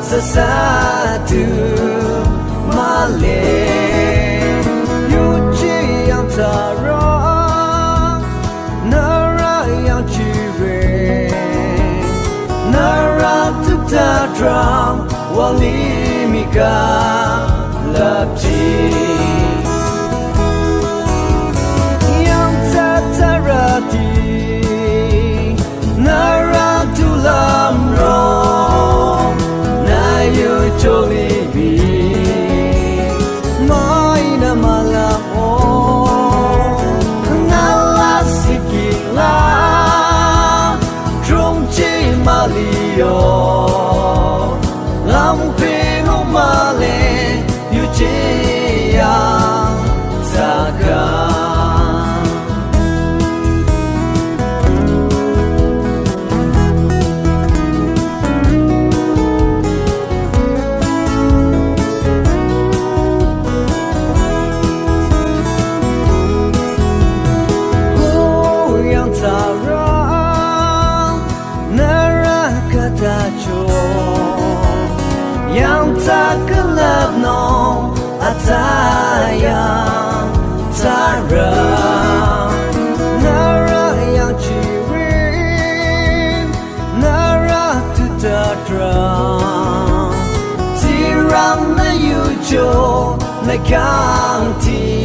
sa sa tu ma le yu chi yang ta ra na ra yang chi re na ra tu ta drum wa li mi ka la chi yang ta ta ra ti na ra tu lam ro na yu choli bi mai na mala o na la siki la trung chi mali yo lam pe no male yu chi ya saka yang tak kelab no atayang tara nara yang cirin nara tutadram tirang na yujo na kanti